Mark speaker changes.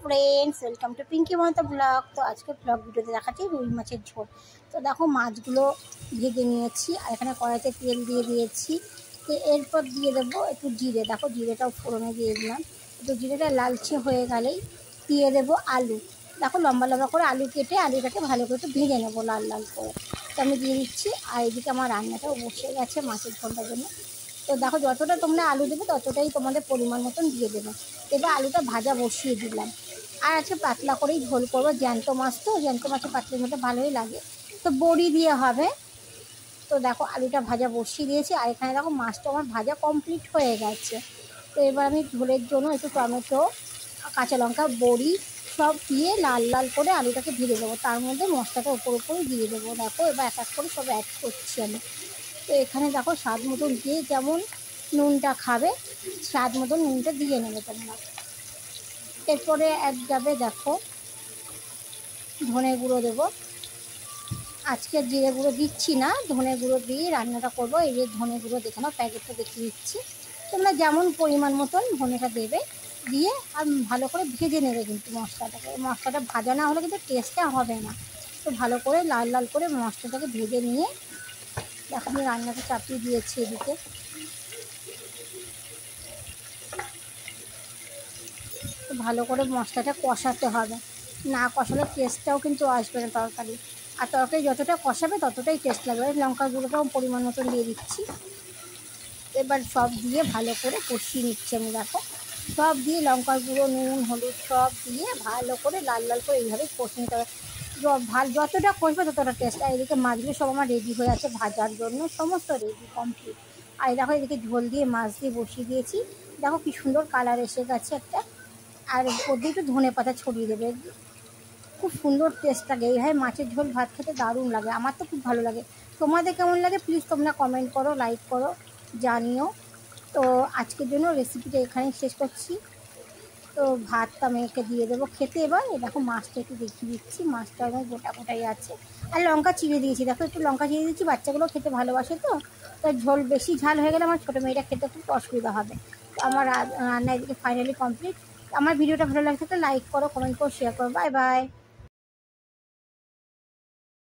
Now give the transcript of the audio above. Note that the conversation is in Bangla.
Speaker 1: Friends, welcome to Pinky Mahato blog. तो आज के ब्लग भिडियोते देखाচ্ছি রুই মাছের ঝোল। তো দেখো মাছগুলো ভেজে নিয়েছি আর এখানে কড়াইতে তেল দিয়ে দিয়েছি। তো এরপর দিয়ে দেবো একটু জিরে। দেখো জিরেটাও ফোড়নে দিয়ে দিলাম। একটু জিরেটা লালচে হয়ে গেলেই দিয়ে দেবো আলু। দেখো লম্বা লম্বা করে আলু কেটে আলুটাকে ভালো করে একটু ভেজে নেবো লাল লাল করে। তো আমি দিয়ে দিচ্ছি। আর এদিকে আমার রান্নাটাও বসে গেছে মাছের ঝোলটার জন্য। তো দেখো যতটা তোমরা আলু দেবে ততটাই তোমাদের পরিমাণ মতন দিয়ে দেবে। এবার আলুটা ভাজা বসিয়ে দিলাম। আর আজকে পাতলা করেই ঝোল করবো, জ্যান্ত মাছ তো, জ্যান্ত মাছের পাতলার মধ্যে ভালোই লাগে। তো বড়ি দিয়ে হবে। তো দেখো আলুটা ভাজা বসিয়ে দিয়েছি আর এখানে দেখো মাছটা আমার ভাজা কমপ্লিট হয়ে গেছে। তো এবার আমি ঝোলের জন্য একটু টমেটো, কাঁচা লঙ্কা, বড়ি সব দিয়ে লাল লাল করে আলুটাকে ভেজে দেবো। তার মধ্যে মশলাটা ওপর ওপরে দিয়ে দেবো। দেখো এবার এক এক করে সব অ্যাড করছি আমি। তো এখানে দেখো স্বাদ মতন দিয়ে যেমন নুনটা খাবে স্বাদ মতন নুনটা দিয়ে নেবে তোমরা। এরপরে এক যাবে দেখো ধনে গুঁড়ো দেবো। আজকে জিরে গুঁড়ো দিচ্ছি না, ধনে গুঁড়ো দিয়ে রান্নাটা করবো। এই যে ধনে গুঁড়ো দেখে নাও, প্যাকেটটা দেখিয়ে দিচ্ছি। তোমরা যেমন পরিমাণ মতন ধনেটা দেবে দিয়ে আর ভালো করে ভেজে নেবে। কিন্তু মশলাটা ভাজা না হলে কিন্তু টেস্টটা হবে না। তো ভালো করে লাল লাল করে মশলাটাকে ভেজে নিয়ে দেখো আমি রান্নাটা চাপিয়ে দিয়েছি এদিকে। তো ভালো করে মশলাটা কষাতে হবে, না কষালে টেস্টটাও কিন্তু আসবে না তরকারি। আর তরকারি যতটা কষাবে ততটাই টেস্ট লাগবে। লঙ্কা গুঁড়োটাও পরিমাণ মতন দিয়ে দিচ্ছি। এবার সব দিয়ে ভালো করে কষিয়ে নিচ্ছি আমি। দেখো সব দিয়ে লঙ্কার গুঁড়ো, নুন, হলুদ সব দিয়ে ভালো করে লাল লাল করে এইভাবেই কষিয়ে নিতে হবে। যতটা কষবে ততটা টেস্ট। আর এদিকে মাছগুলো সব আমার রেডি হয়ে আছে ভাজার জন্য, সমস্ত রেডি কমপ্লিট। আর দেখো এদিকে ঝোল দিয়ে মাছ দিয়ে বসিয়ে দিয়েছি। দেখো কি সুন্দর কালার এসে গেছে একটা। আর ওপর দিয়ে একটু ধনে পাতা ছড়িয়ে দেবে, খুব সুন্দর টেস্ট লাগে। এইভাবে মাছের ঝোল ভাত খেতে দারুণ লাগে, আমার তো খুব ভালো লাগে। তোমাদের কেমন লাগে প্লিজ তোমরা কমেন্ট করো, লাইক করো, জানিও। তো আজকের জন্য রেসিপিটা এখানেই শেষ করছি। তো ভাতটা মেয়েকে দিয়ে দেবো খেতে। এবার দেখো মাছটা একটু দেখিয়ে দিচ্ছি, মাছটা আমার গোটা গোটাই আছে। আর লঙ্কা চিড়ে দিয়েছি, দেখো একটু লঙ্কা চিড়ে দিচ্ছি, বাচ্চাগুলো খেতে ভালোবাসে। তো তাই ঝোল বেশি ঝাল হয়ে গেলে আমার ছোটো মেয়েটা খেতে খুব অসুবিধা হবে। তো আমার রান্না এদিকে ফাইনালি কমপ্লিট। আমার ভিডিওটা ভালো লাগছে তো লাইক করো, কমেন্ট করো, শেয়ার করো। Bye bye.